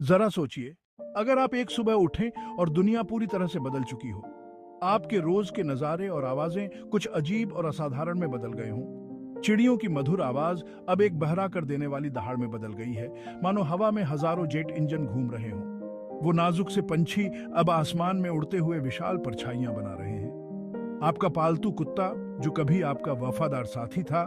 जरा सोचिए, अगर आप एक सुबह उठें और दुनिया पूरी तरह से बदल चुकी हो, आपके रोज के नजारे और आवाजें कुछ अजीब और असाधारण में बदल गए हों। चिड़ियों की मधुर आवाज अब एक बहरा कर देने वाली दहाड़ में बदल गई है, मानो हवा में हजारों जेट इंजन घूम रहे हों। वो नाजुक से पंछी अब आसमान में उड़ते हुए विशाल परछाइयां बना रहे हैं। आपका पालतू कुत्ता, जो कभी आपका वफादार साथी था,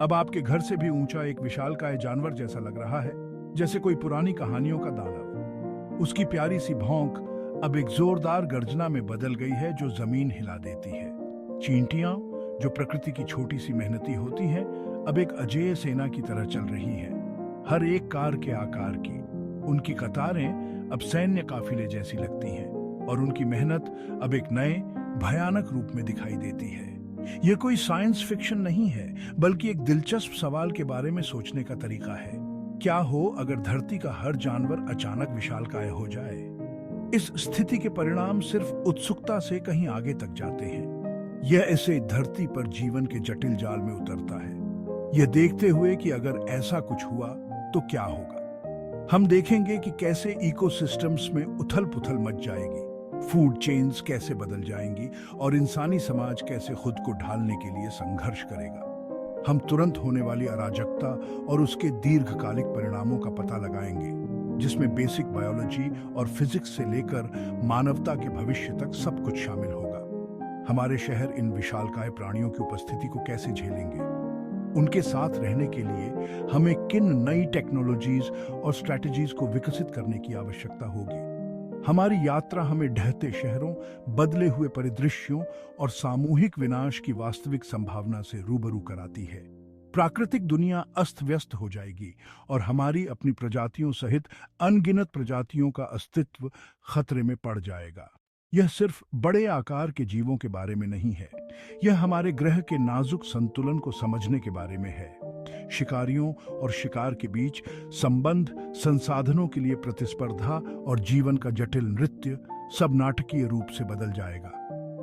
अब आपके घर से भी ऊंचा एक विशालकाय जानवर जैसा लग रहा है, जैसे कोई पुरानी कहानियों का दानव। उसकी प्यारी सी भौंक अब एक जोरदार गर्जना में बदल गई है, जो जमीन हिला देती है। चींटियां, जो प्रकृति की छोटी सी मेहनती होती हैं, अब एक अजेय सेना की तरह चल रही हैं, हर एक कार के आकार की। उनकी कतारें अब सैन्य काफिले जैसी लगती हैं और उनकी मेहनत अब एक नए भयानक रूप में दिखाई देती है। यह कोई साइंस फिक्शन नहीं है, बल्कि एक दिलचस्प सवाल के बारे में सोचने का तरीका है। क्या हो अगर धरती का हर जानवर अचानक विशालकाय हो जाए? इस स्थिति के परिणाम सिर्फ उत्सुकता से कहीं आगे तक जाते हैं। यह ऐसे धरती पर जीवन के जटिल जाल में उतरता है, यह देखते हुए कि अगर ऐसा कुछ हुआ तो क्या होगा। हम देखेंगे कि कैसे इकोसिस्टम्स में उथल-पुथल मच जाएगी, फूड चेन्स कैसे बदल जाएंगी और इंसानी समाज कैसे खुद को ढालने के लिए संघर्ष करेगा। हम तुरंत होने वाली अराजकता और उसके दीर्घकालिक परिणामों का पता लगाएंगे, जिसमें बेसिक बायोलॉजी और फिजिक्स से लेकर मानवता के भविष्य तक सब कुछ शामिल होगा। हमारे शहर इन विशालकाय प्राणियों की उपस्थिति को कैसे झेलेंगे? उनके साथ रहने के लिए हमें किन नई टेक्नोलॉजीज और स्ट्रैटेजीज को विकसित करने की आवश्यकता होगी? हमारी यात्रा हमें ढहते शहरों, बदले हुए परिदृश्यों और सामूहिक विनाश की वास्तविक संभावना से रूबरू कराती है। प्राकृतिक दुनिया अस्त व्यस्त हो जाएगी और हमारी अपनी प्रजातियों सहित अनगिनत प्रजातियों का अस्तित्व खतरे में पड़ जाएगा। यह सिर्फ बड़े आकार के जीवों के बारे में नहीं है, यह हमारे ग्रह के नाजुक संतुलन को समझने के बारे में है। शिकारियों और शिकार के बीच संबंध, संसाधनों के लिए प्रतिस्पर्धा और जीवन का जटिल नृत्य सब नाटकीय रूप से बदल जाएगा।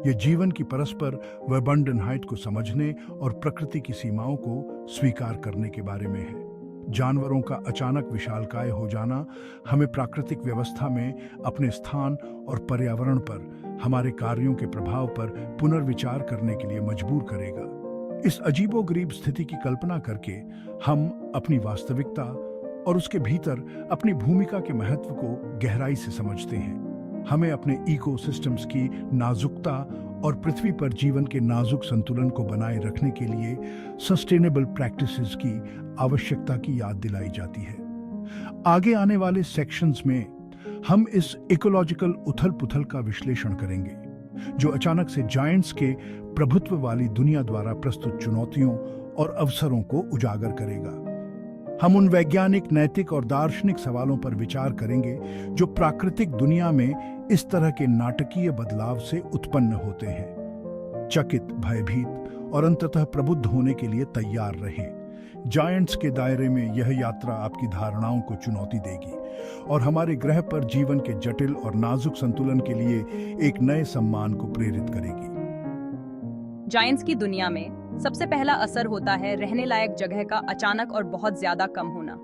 यह जीवन की परस्पर वैबंडनहाइट को समझने और प्रकृति की सीमाओं को स्वीकार करने के बारे में है। जानवरों का अचानक विशालकाय हो जाना हमें प्राकृतिक व्यवस्था में अपने स्थान और पर्यावरण पर हमारे कार्यों के प्रभाव पर पुनर्विचार करने के लिए मजबूर करेगा। इस अजीबोगरीब स्थिति की कल्पना करके हम अपनी वास्तविकता और उसके भीतर अपनी भूमिका के महत्व को गहराई से समझते हैं। हमें अपने इकोसिस्टम्स की नाजुकता और पृथ्वी पर जीवन के नाजुक संतुलन को बनाए रखने के लिए सस्टेनेबल प्रैक्टिसेस की आवश्यकता की याद दिलाई जाती है। आगे आने वाले सेक्शंस में हम इस इकोलॉजिकल उथल-पुथल का विश्लेषण करेंगे, जो अचानक से जायंट्स के प्रभुत्व वाली दुनिया द्वारा प्रस्तुत चुनौतियों और अवसरों को उजागर करेगा। हम उन वैज्ञानिक, नैतिक और दार्शनिक सवालों पर विचार करेंगे जो प्राकृतिक दुनिया में इस तरह के नाटकीय बदलाव से उत्पन्न होते हैं। चकित, भयभीत और अंततः प्रबुद्ध होने के लिए तैयार रहें। जायंट्स के दायरे में यह यात्रा आपकी धारणाओं को चुनौती देगी और हमारे ग्रह पर जीवन के जटिल और नाजुक संतुलन के लिए एक नए सम्मान को प्रेरित करेगी। जायंट्स की दुनिया में सबसे पहला असर होता है रहने लायक जगह का अचानक और बहुत ज्यादा कम होना।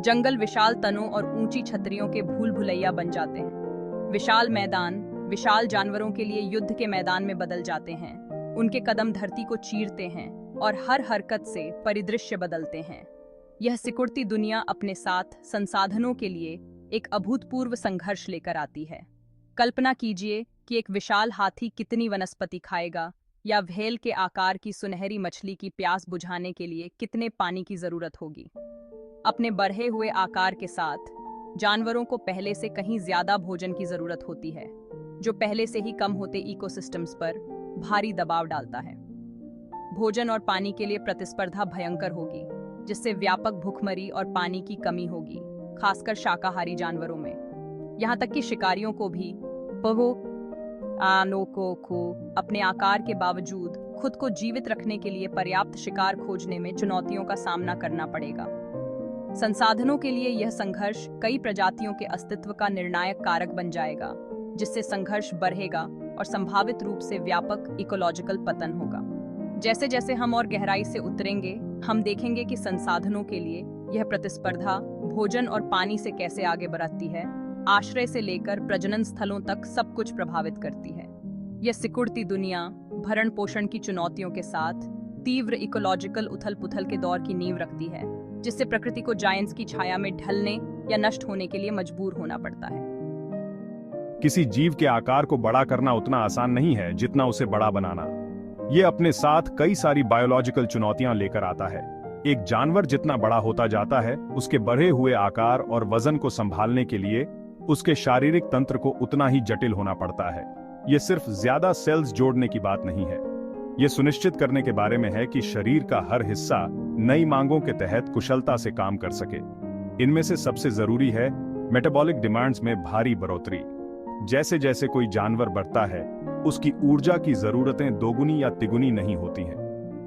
जंगल विशाल तनों और ऊंची छतरियों के भूल भुलैया बन जाते हैं। विशाल मैदान विशाल जानवरों के लिए युद्ध के मैदान में बदल जाते हैं। उनके कदम धरती को चीरते हैं और हर हरकत से परिदृश्य बदलते हैं। यह सिकुड़ती दुनिया अपने साथ संसाधनों के लिए एक अभूतपूर्व संघर्ष लेकर आती है। कल्पना कीजिए कि एक विशाल हाथी कितनी वनस्पति खाएगा, या व्हेल के आकार की सुनहरी मछली की प्यास बुझाने के लिए कितने पानी की जरूरत होगी। अपने बढ़े हुए आकार के साथ जानवरों को पहले से कहीं ज्यादा भोजन की जरूरत होती है, जो पहले से ही कम होते इकोसिस्टम्स पर भारी दबाव डालता है। भोजन और पानी के लिए प्रतिस्पर्धा भयंकर होगी, जिससे व्यापक भूखमरी और पानी की कमी होगी, खासकर शाकाहारी जानवरों में। यहाँ तक कि शिकारियों को भी अपने आकार के बावजूद खुद को जीवित रखने के लिए पर्याप्त शिकार खोजने में चुनौतियों का सामना करना पड़ेगा। संसाधनों के लिए यह संघर्ष कई प्रजातियों के अस्तित्व का निर्णायक कारक बन जाएगा, जिससे संघर्ष बढ़ेगा और संभावित रूप से व्यापक इकोलॉजिकल पतन होगा। जैसे जैसे हम और गहराई से उतरेंगे, हम देखेंगे कि संसाधनों के लिए यह प्रतिस्पर्धा भोजन और पानी से कैसे आगे बढ़ती है, आश्रय से लेकर प्रजनन स्थलों तक सब कुछ प्रभावित करती है। यह सिकुड़ती दुनिया भरण पोषण की चुनौतियों के साथ तीव्र इकोलॉजिकल उथल-पुथल के दौर की नींव रखती है, जिससे प्रकृति को जायंट्स की छाया में ढलने या नष्ट होने के लिए मजबूर होना पड़ता है। किसी जीव के आकार को बड़ा करना उतना आसान नहीं है जितना उसे बड़ा बनाना। ये अपने साथ कई सारी बायोलॉजिकल चुनौतियां लेकर आता है। एक जानवर जितना बड़ा होता जाता है, उसके बढ़े हुए आकार और वजन को संभालने के लिए उसके शारीरिक तंत्र को उतना ही जटिल होना पड़ता है। ये सिर्फ ज्यादा सेल्स जोड़ने की बात नहीं है, ये सुनिश्चित करने के बारे में है कि शरीर का हर हिस्सा नई मांगों के तहत कुशलता से काम कर सके। इनमें से सबसे जरूरी है मेटाबॉलिक डिमांड्स में भारी बढ़ोतरी। जैसे जैसे कोई जानवर बढ़ता है, उसकी ऊर्जा की जरूरतें दोगुनी या तिगुनी नहीं होती हैं,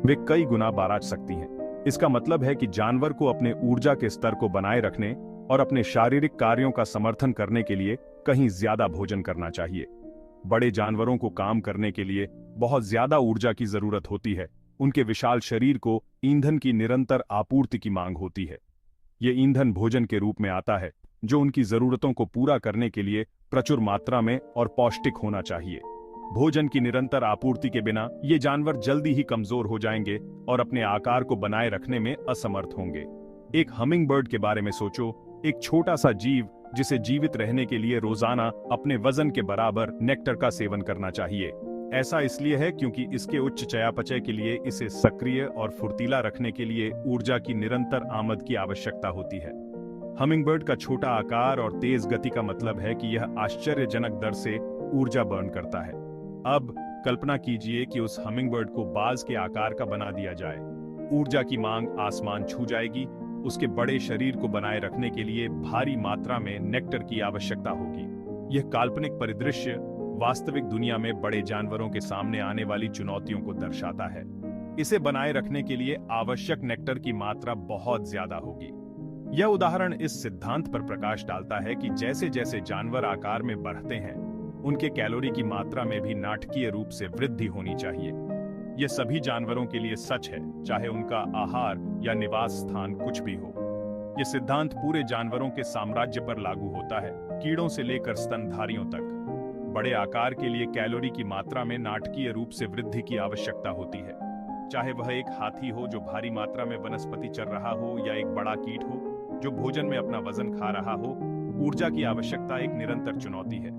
वे कई गुना बढ़ सकती हैं। इसका मतलब है कि जानवर को अपने ऊर्जा के स्तर को बनाए रखने और अपने शारीरिक कार्यों का समर्थन करने के लिए कहीं ज्यादा भोजन करना चाहिए। बड़े जानवरों को काम करने के लिए बहुत ज्यादा ऊर्जा की जरूरत होती है। उनके विशाल शरीर को ईंधन की निरंतर आपूर्ति की मांग होती है। ये ईंधन भोजन के रूप में आता है, जो उनकी जरूरतों को पूरा करने के लिए प्रचुर मात्रा में और पौष्टिक होना चाहिए। भोजन की निरंतर आपूर्ति के बिना ये जानवर जल्दी ही कमजोर हो जाएंगे और अपने आकार को बनाए रखने में असमर्थ होंगे। एक हमिंगबर्ड के बारे में सोचो, एक छोटा सा जीव जिसे जीवित रहने के लिए रोजाना अपने वजन के बराबर नेक्टर का सेवन करना चाहिए। ऐसा इसलिए है क्योंकि इसके उच्च चयापचय के लिए इसे सक्रिय और फुर्तीला रखने के लिए ऊर्जा की निरंतर आमद की आवश्यकता होती है। हमिंगबर्ड का छोटा आकार और तेज गति का मतलब है कि यह आश्चर्यजनक दर से ऊर्जा बर्न करता है। अब कल्पना कीजिए कि उस हमिंगबर्ड को बाज के आकार का बना दिया जाए। ऊर्जा की मांग आसमान छू जाएगी। उसके बड़े शरीर को बनाए रखने के लिए भारी मात्रा में नेक्टर की आवश्यकता होगी। यह काल्पनिक परिदृश्य वास्तविक दुनिया में बड़े जानवरों के सामने आने वाली चुनौतियों को दर्शाता है। इसे बनाए रखने के लिए आवश्यक नेक्टर की मात्रा बहुत ज्यादा होगी। यह उदाहरण इस सिद्धांत पर प्रकाश डालता है कि जैसे जैसे जानवर आकार में बढ़ते हैं, उनके कैलोरी की मात्रा में भी नाटकीय रूप से वृद्धि होनी चाहिए। यह सभी जानवरों के लिए सच है, चाहे उनका आहार या निवास स्थान कुछ भी हो। यह सिद्धांत पूरे जानवरों के साम्राज्य पर लागू होता है, कीड़ों से लेकर स्तनधारियों तक। बड़े आकार के लिए कैलोरी की मात्रा में नाटकीय रूप से वृद्धि की आवश्यकता होती है। चाहे वह एक हाथी हो जो भारी मात्रा में वनस्पति चर रहा हो, या एक बड़ा कीट हो जो भोजन में अपना वजन खा रहा हो, ऊर्जा की आवश्यकता एक निरंतर चुनौती है।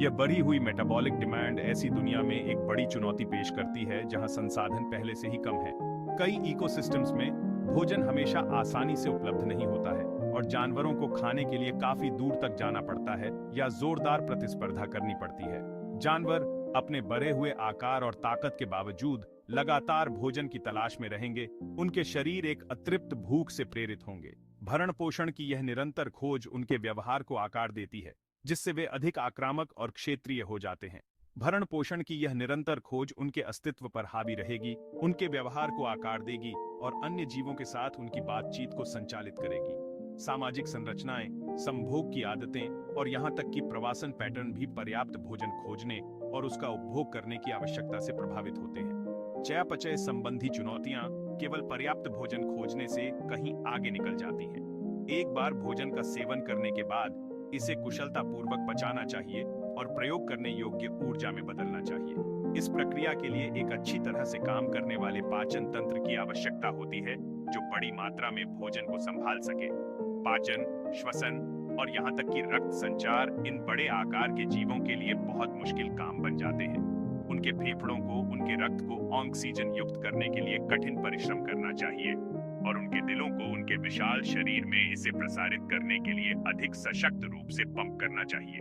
यह बढ़ी हुई मेटाबॉलिक डिमांड ऐसी दुनिया में एक बड़ी चुनौती पेश करती है जहां संसाधन पहले से ही कम है। कई इकोसिस्टम्स में भोजन हमेशा आसानी से उपलब्ध नहीं होता है और जानवरों को खाने के लिए काफी दूर तक जाना पड़ता है या जोरदार प्रतिस्पर्धा करनी पड़ती है। जानवर अपने बढ़े हुए आकार और ताकत के बावजूद लगातार भोजन की तलाश में रहेंगे। उनके शरीर एक अतृप्त भूख से प्रेरित होंगे। भरण पोषण की यह निरंतर खोज उनके व्यवहार को आकार देती है, जिससे वे अधिक आक्रामक और क्षेत्रीय हो जाते हैं। भरण पोषण की यह निरंतर खोज उनके अस्तित्व पर हावी रहेगी, उनके व्यवहार को आकार देगी और अन्य जीवों के साथ उनकी बातचीत को संचालित करेगी। सामाजिक संरचनाएं, संभोग की आदतें और यहाँ तक कि प्रवासन पैटर्न भी पर्याप्त भोजन खोजने और उसका उपभोग करने की आवश्यकता से प्रभावित होते हैं। चयापचय संबंधी चुनौतियां केवल पर्याप्त भोजन खोजने से कहीं आगे निकल जाती हैं। एक बार भोजन का सेवन करने के बाद इसे कुशलतापूर्वक पचाना चाहिए और प्रयोग करने योग्य ऊर्जा में बदलना चाहिए। इस प्रक्रिया के लिए एक अच्छी तरह से काम करने वाले पाचन तंत्र की आवश्यकता होती है, जो बड़ी मात्रा में भोजन को संभाल सके। पाचन, श्वसन और यहाँ तक कि रक्त संचार इन बड़े आकार के जीवों के लिए बहुत मुश्किल काम बन जाते हैं। उनके फेफड़ों को उनके रक्त को ऑक्सीजन युक्त करने के लिए कठिन परिश्रम करना चाहिए और उनके दिलों को उनके विशाल शरीर में इसे प्रसारित करने के लिए अधिक सशक्त रूप से पंप करना चाहिए।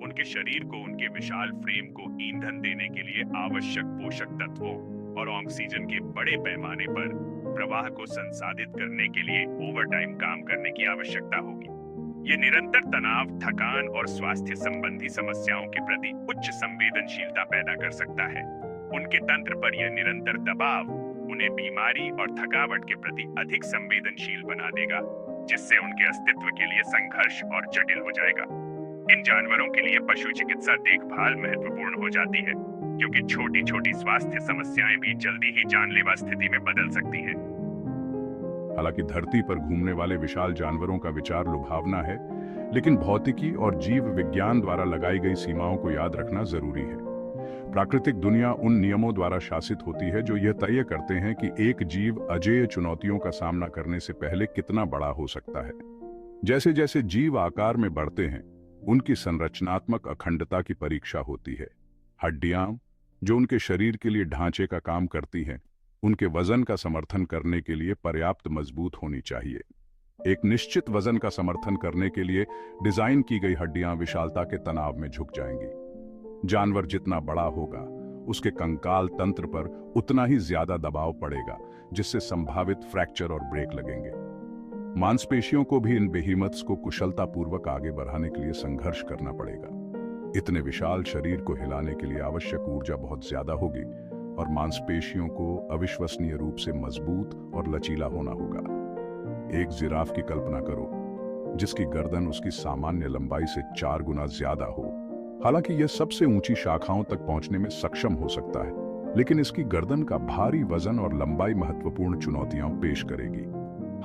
उनके शरीर को उनके विशाल फ्रेम को ईंधन देने के लिए आवश्यक पोषक तत्वों और ऑक्सीजन के बड़े पैमाने पर प्रवाह को संसाधित करने के लिए ओवरटाइम काम करने की आवश्यकता होगी। ये निरंतर तनाव, थकान और स्वास्थ्य संबंधी समस्याओं के प्रति उच्च संवेदनशीलता पैदा कर सकता है। उनके तंत्र पर यह निरंतर दबाव उन्हें बीमारी और थकावट के प्रति अधिक संवेदनशील बना देगा, जिससे उनके अस्तित्व के लिए संघर्ष और जटिल हो जाएगा। इन जानवरों के लिए पशु चिकित्सा देखभाल महत्वपूर्ण हो जाती है, क्योंकि छोटी छोटी स्वास्थ्य समस्याएं भी जल्दी ही जानलेवा स्थिति में बदल सकती हैं। हालांकि धरती पर घूमने वाले विशाल जानवरों का विचार लुभावना है, लेकिन भौतिकी और जीव विज्ञान द्वारा लगाई गई सीमाओं को याद रखना जरूरी है। प्राकृतिक दुनिया उन नियमों द्वारा शासित होती है जो यह तय करते हैं कि एक जीव अजेय चुनौतियों का सामना करने से पहले कितना बड़ा हो सकता है। जैसे जैसे जीव आकार में बढ़ते हैं, उनकी संरचनात्मक अखंडता की परीक्षा होती है। हड्डियां, जो उनके शरीर के लिए ढांचे का काम करती हैं, उनके वजन का समर्थन करने के लिए पर्याप्त मजबूत होनी चाहिए। एक निश्चित वजन का समर्थन करने के लिए डिजाइन की गई हड्डियां विशालता के तनाव में झुक जाएंगी। जानवर जितना बड़ा होगा, उसके कंकाल तंत्र पर उतना ही ज्यादा दबाव पड़ेगा, जिससे संभावित फ्रैक्चर और ब्रेक लगेंगे। मांसपेशियों को भी इन बेहीमत्स को कुशलतापूर्वक आगे बढ़ाने के लिए संघर्ष करना पड़ेगा। इतने विशाल शरीर को हिलाने के लिए आवश्यक ऊर्जा बहुत ज्यादा होगी और मांसपेशियों को अविश्वसनीय रूप से मजबूत और लचीला होना होगा। एक जिराफ की कल्पना करो, जिसकी गर्दन उसकी सामान्य लंबाई से 4 गुना ज्यादा हो। हालांकि यह सबसे ऊंची शाखाओं तक पहुंचने में सक्षम हो सकता है, लेकिन इसकी गर्दन का भारी वजन और लंबाई महत्वपूर्ण चुनौतियां पेश करेगी।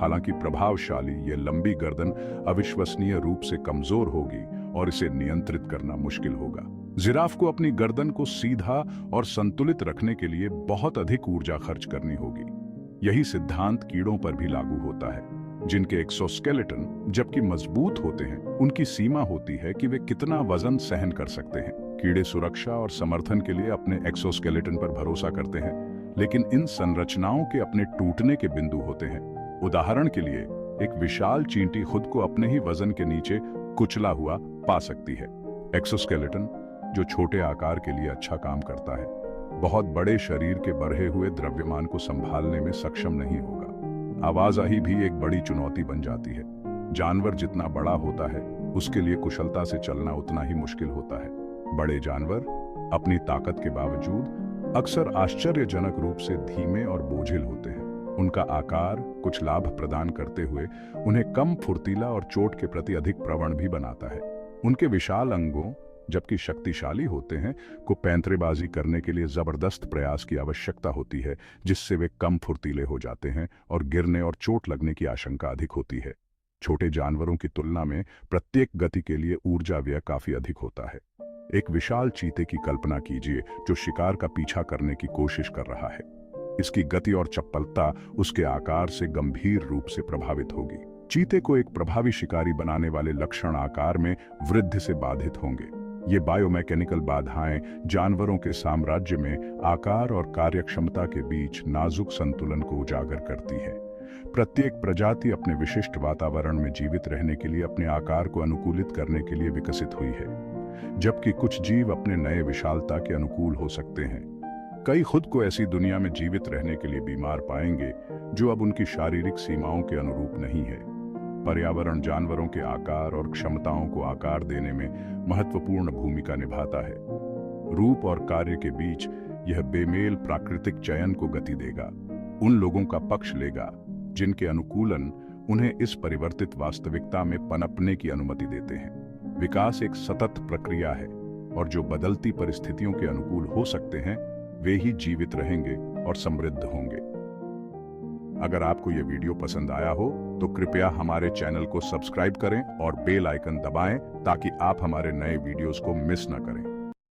हालांकि प्रभावशाली यह लंबी गर्दन अविश्वसनीय रूप से कमजोर होगी और इसे नियंत्रित करना मुश्किल होगा। जिराफ को अपनी गर्दन को सीधा और संतुलित रखने के लिए बहुत अधिक ऊर्जा खर्च करनी होगी। यही सिद्धांत कीड़ों पर भी लागू होता है, जिनके एक्सोस्केलेटन जबकि मजबूत होते हैं, उनकी सीमा होती है कि वे कितना वजन सहन कर सकते हैं। कीड़े सुरक्षा और समर्थन के लिए अपने एक्सोस्केलेटन पर भरोसा करते हैं, लेकिन इन संरचनाओं के अपने टूटने के बिंदु होते हैं। उदाहरण के लिए, एक विशाल चींटी खुद को अपने ही वजन के नीचे कुचला हुआ पा सकती है। एक्सोस्केलेटन, जो छोटे आकार के लिए अच्छा काम करता है, बहुत बड़े शरीर के बढ़े हुए द्रव्यमान को संभालने में सक्षम नहीं होगा। आवाजाही भी एक बड़ी चुनौती बन जाती है। जानवर जितना बड़ा होता है, उसके लिए कुशलता से चलना उतना ही मुश्किल होता है। बड़े जानवर अपनी ताकत के बावजूद अक्सर आश्चर्यजनक रूप से धीमे और बोझिल होते हैं। उनका आकार कुछ लाभ प्रदान करते हुए उन्हें कम फुर्तीला और चोट के प्रति अधिक प्रवण भी बनाता है। उनके विशाल अंगों, जबकि शक्तिशाली होते हैं, को पैंतरेबाजी करने के लिए जबरदस्त प्रयास की आवश्यकता होती है, जिससे वे कम फुर्तीले हो जाते हैं और गिरने और चोट लगने की आशंका अधिक होती है। छोटे जानवरों की तुलना में प्रत्येक गति के लिए ऊर्जा व्यय काफी अधिक होता है। एक विशाल चीते की कल्पना कीजिए, जो शिकार का पीछा करने की कोशिश कर रहा है। इसकी गति और चपलता उसके आकार से गंभीर रूप से प्रभावित होगी। चीते को एक प्रभावी शिकारी बनाने वाले लक्षण आकार में वृद्धि से बाधित होंगे। ये बायोमैकेनिकल बाधाएं जानवरों के साम्राज्य में आकार और कार्यक्षमता के बीच नाजुक संतुलन को उजागर करती है। प्रत्येक प्रजाति अपने विशिष्ट वातावरण में जीवित रहने के लिए अपने आकार को अनुकूलित करने के लिए विकसित हुई है, जबकि कुछ जीव अपने नए विशालता के अनुकूल हो सकते हैं। कई खुद को ऐसी दुनिया में जीवित रहने के लिए बीमार पाएंगे जो अब उनकी शारीरिक सीमाओं के अनुरूप नहीं है। पर्यावरण जानवरों के आकार और क्षमताओं को आकार देने में महत्वपूर्ण भूमिका निभाता है। रूप और कार्य के बीच यह बेमेल प्राकृतिक चयन को गति देगा, उन लोगों का पक्ष लेगा जिनके अनुकूलन उन्हें इस परिवर्तित वास्तविकता में पनपने की अनुमति देते हैं। विकास एक सतत प्रक्रिया है और जो बदलती परिस्थितियों के अनुकूल हो सकते हैं, वे ही जीवित रहेंगे और समृद्ध होंगे। अगर आपको यह वीडियो पसंद आया हो तो कृपया हमारे चैनल को सब्सक्राइब करें और बेल आइकन दबाएं ताकि आप हमारे नए वीडियोस को मिस न करें।